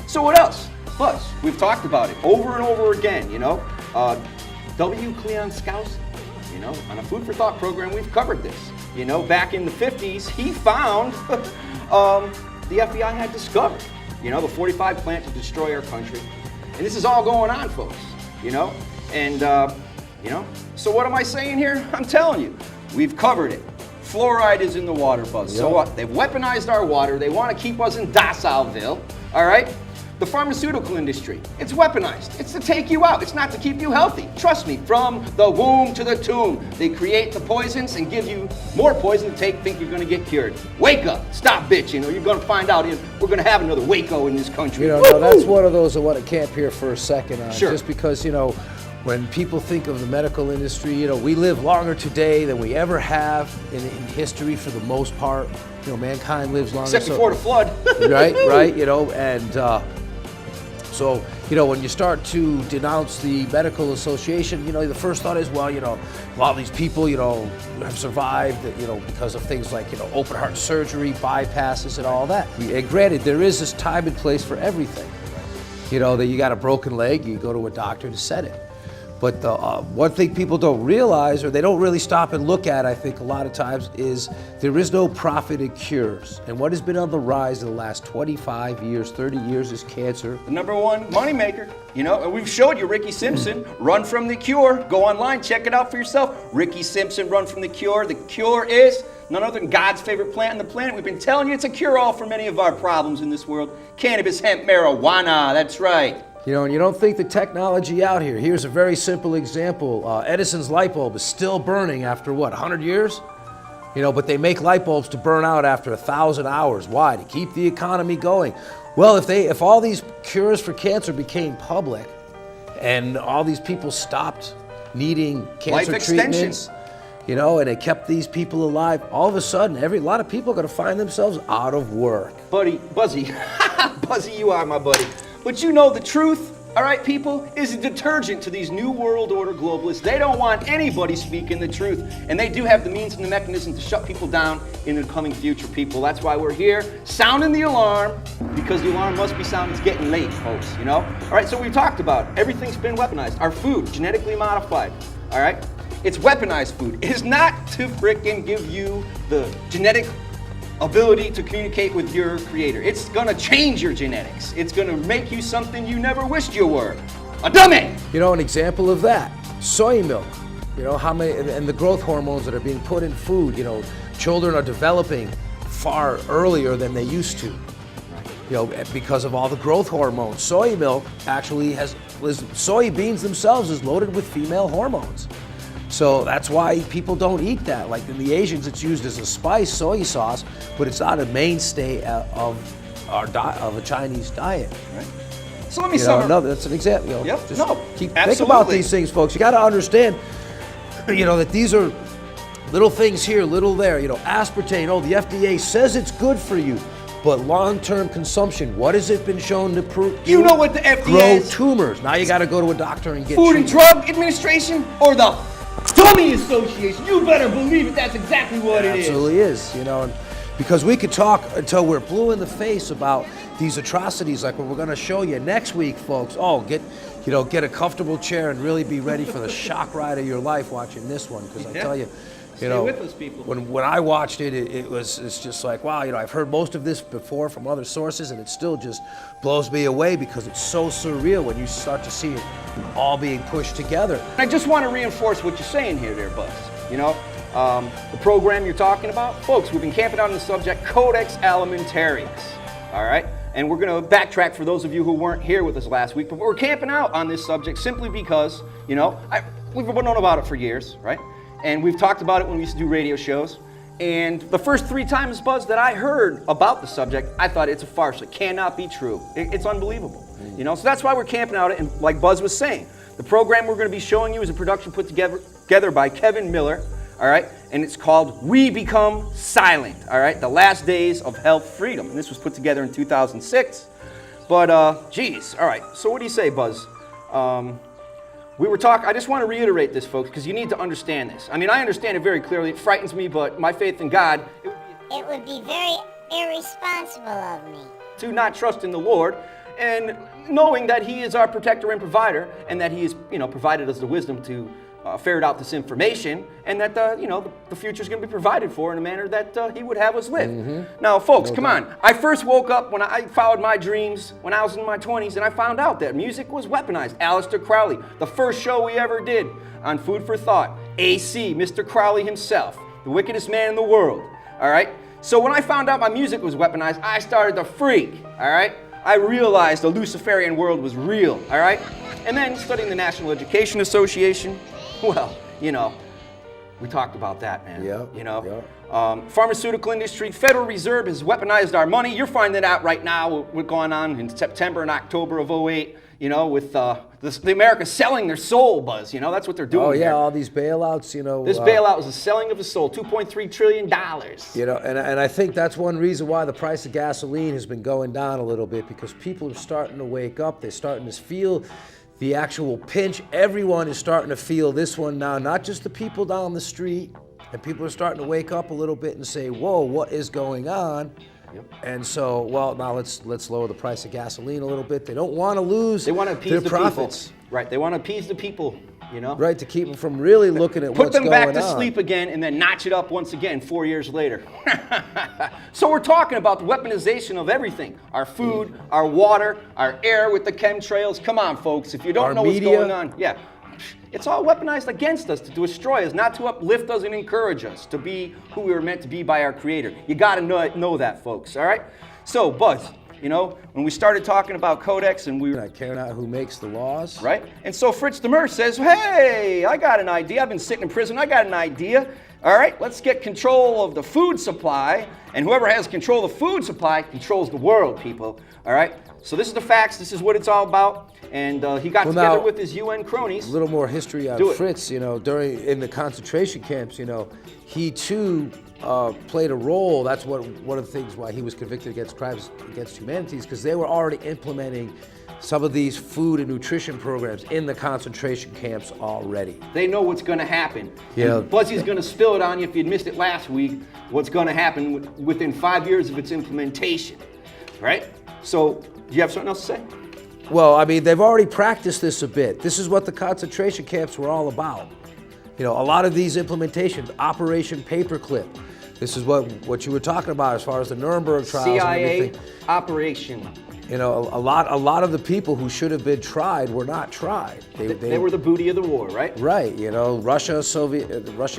So what else? Buzz, we've talked about it over and over again, you know. W. Cleon Scouse, you know, on a Food for Thought program, we've covered this. You know, back in the 50s, he found the FBI had discovered, you know, the 45 plant to destroy our country. And this is all going on, folks, you know. And, you know, so what am I saying here? I'm telling you, we've covered it. Fluoride is in the water, Buzz. Yep. So what? They've weaponized our water. They want to keep us in Docileville, all right? The pharmaceutical industry, it's weaponized. It's to take you out. It's not to keep you healthy. Trust me, from the womb to the tomb, they create the poisons and give you more poison to take, think you're going to get cured. Wake up. Stop bitching, or you're going to find out we're going to have another Waco in this country. You know, no, that's one of those I want to camp here for a second on. Sure. Just because, you know, when people think of the medical industry, you know, we live longer today than we ever have in history for the most part. You know, mankind lives longer. Except before the flood. right, you know, and so, you know, when you start to denounce the medical association, you know, the first thought is, well, you know, a lot of these people, you know, have survived, you know, because of things like, you know, open heart surgery, bypasses and all that. And granted, there is this time and place for everything. You know, that you got a broken leg, you go to a doctor to set it. But the one thing people don't realize, or they don't really stop and look at, I think a lot of times, is there is no profit in cures. And what has been on the rise in the last 25 years, 30 years is cancer. The #1 moneymaker, you know, and we've showed you Ricky Simpson, Run from the Cure. Go online, check it out for yourself. Ricky Simpson, Run from the Cure. The cure is none other than God's favorite plant on the planet. We've been telling you it's a cure-all for many of our problems in this world. Cannabis, hemp, marijuana, that's right. You know, and you don't think the technology out here. Here's a very simple example. Edison's light bulb is still burning after what, 100 years? You know, but they make light bulbs to burn out after 1,000 hours. Why? To keep the economy going. Well, if all these cures for cancer became public and all these people stopped needing cancer Life treatments, you know, and it kept these people alive, all of a sudden, a lot of people are going to find themselves out of work. Buzzy, Buzzy, you are my buddy. But you know the truth, all right, people, is a detergent to these New World Order globalists. They don't want anybody speaking the truth. And they do have the means and the mechanism to shut people down in the coming future, people. That's why we're here, sounding the alarm, because the alarm must be sounded. It's getting late, folks, you know? All right, so we talked about everything's been weaponized. Our food, genetically modified, all right? It's weaponized food. It is not to frickin' give you the genetic ability to communicate with your creator. It's gonna change your genetics. It's gonna make you something you never wished you were. A dummy! You know, an example of that, soy milk. You know, how many, and the growth hormones that are being put in food, you know, children are developing far earlier than they used to. You know, because of all the growth hormones. Soy milk actually soybeans themselves is loaded with female hormones. So that's why people don't eat that. Like in the Asians, it's used as a spice, soy sauce, but it's not a mainstay of a Chinese diet. Right. So let me summarize. No, that's an example. You know, yep. Think about these things, folks. You got to understand, you know, that these are little things here, little there. You know, aspartame. Oh, the FDA says it's good for you, but long-term consumption. What has it been shown to prove? You know what the FDA grow is? Tumors. Now you got to go to a doctor and get Food and treatment. Drug Administration or the Dummy Association. You better believe it. That's exactly what it is. Absolutely is. You know, because we could talk until we're blue in the face about these atrocities, like what we're going to show you next week, folks. Oh, get a comfortable chair and really be ready for the shock ride of your life watching this one. Because I tell you, you know, with us, people. When I watched it, it's just like, wow, you know, I've heard most of this before from other sources, and it still just blows me away because it's so surreal when you start to see it all being pushed together. I just want to reinforce what you're saying here there, Buzz. You know, the program you're talking about, folks, we've been camping out on the subject, Codex Alimentarius, all right? And we're going to backtrack for those of you who weren't here with us last week, but we're camping out on this subject simply because, you know, we've known about it for years, right? And we've talked about it when we used to do radio shows. And the first 3 times, Buzz, that I heard about the subject, I thought it's a farce. It cannot be true. It's unbelievable. You know, so that's why we're camping out. And like Buzz was saying, the program we're going to be showing you is a production put together by Kevin Miller, all right? And it's called We Become Silent, all right? The Last Days of Health Freedom. And this was put together in 2006. But, geez, all right. So what do you say, Buzz? I just want to reiterate this, folks, because you need to understand this. I mean, I understand it very clearly. It frightens me, but my faith in God, it would be very irresponsible of me to not trust in the Lord and knowing that he is our protector and provider, and that he has, provided us the wisdom to ferret out this information, and that the future is going to be provided for in a manner that he would have us live. Now, folks, come on. I first woke up when I followed my dreams when I was in my 20s, and I found out that music was weaponized. Aleister Crowley, the first show we ever did on Food for Thought. AC, Mr. Crowley himself, the wickedest man in the world. All right. So when I found out my music was weaponized, I started to freak. All right. I realized the Luciferian world was real. All right. And then studying the National Education Association. Well, we talked about that, man. Pharmaceutical industry, Federal Reserve has weaponized our money. You're finding out right now what's going on in September and October of 08, with the America selling their soul, Buzz. That's what they're doing. Oh, yeah, here. all these bailouts, This bailout was the selling of the soul, $2.3 trillion. And I think that's one reason why the price of gasoline has been going down a little bit, because people are starting to wake up. They're starting to feel the actual pinch. Everyone is starting to feel this one now, not just the people down the street. And people are starting to wake up a little bit and say, whoa, what is going on? Yep. And so, now let's lower the price of gasoline a little bit. They don't want to lose their profits. Right, they want to appease the people, Right, to keep them from really looking at what's going on. Put them back to sleep again and then notch it up once again 4 years later. So we're talking about the weaponization of everything. Our food, our water, our air with the chemtrails. Come on, folks, if you don't know what's going on. Yeah, it's all weaponized against us to destroy us, not to uplift us and encourage us to be who we were meant to be by our Creator. You got to know that, folks, all right? So, Buzz, when we started talking about Codex and we were... I care not who makes the laws. Right? And so Fritz Demers says, hey, I got an idea. I've been sitting in prison. I got an idea. All right, let's get control of the food supply. And whoever has control of the food supply controls the world, people. All right? So this is the facts. This is what it's all about. And he got together with his UN cronies. A little more history on Fritz. In the concentration camps, he too played a role. That's one of the things why he was convicted against crimes against humanity, because they were already implementing some of these food and nutrition programs in the concentration camps already. They know what's going to happen. Yeah. And Buzzy's going to spill it on you if you'd missed it last week, what's going to happen within 5 years of its implementation. Right? So, do you have something else to say? Well, they've already practiced this a bit. This is what the concentration camps were all about. A lot of these implementations, Operation Paperclip. This is what you were talking about as far as the Nuremberg trials CIA and everything. Operation. A lot of the people who should have been tried were not tried. They were the booty of the war, right? Right. The Russian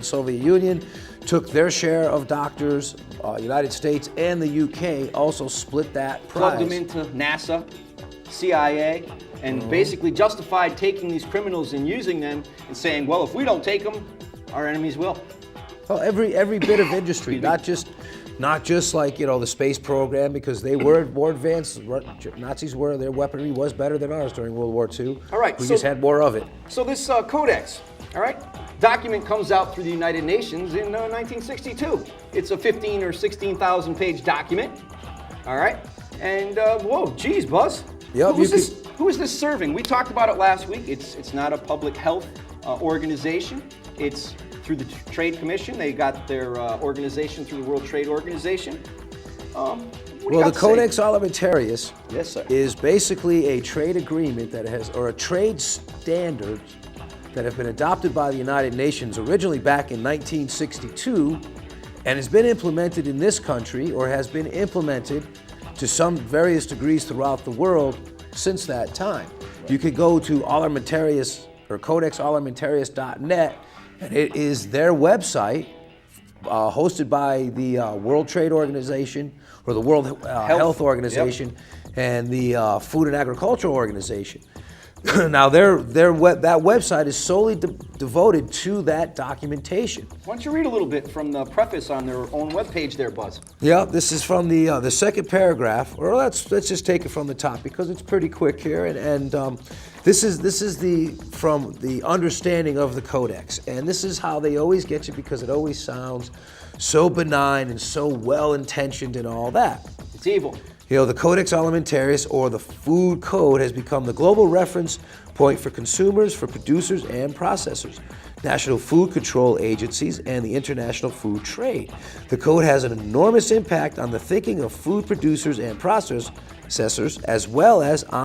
Soviet Union took their share of doctors. United States and the UK also split that prize. Plugged them into NASA, CIA, and basically justified taking these criminals and using them and saying, well, if we don't take them, our enemies will. Well, every bit of industry, not just like the space program, because they were more advanced. Nazis were, their weaponry was better than ours during World War II. All right, we just had more of it. So this Codex, all right, document comes out through the United Nations in 1962. It's a 15 or 16,000 page document. All right, and whoa, geez, Buzz. Yep, Who is this serving? We talked about it last week. It's not a public health organization. It's through the Trade Commission. They got their organization through the World Trade Organization. The Codex Alimentarius sir. is basically a trade agreement or a trade standard that have been adopted by the United Nations originally back in 1962 and has been implemented in this country, or has been implemented to some various degrees throughout the world since that time. You could go to Alimentarius or codexalimentarius.net, and it is their website, hosted by the World Trade Organization, or the World Health Organization, and the Food and Agriculture Organization. Now, that website is solely devoted to that documentation. Why don't you read a little bit from the preface on their own webpage there, Buzz? Yeah, this is from the second paragraph, or let's just take it from the top because it's pretty quick here, and this is from the understanding of the Codex, and this is how they always get you because it always sounds so benign and so well-intentioned and all that. It's evil. The Codex Alimentarius, or the Food Code, has become the global reference point for consumers, for producers, and processors, national food control agencies, and the international food trade. The code has an enormous impact on the thinking of food producers and processors, assessors, as well as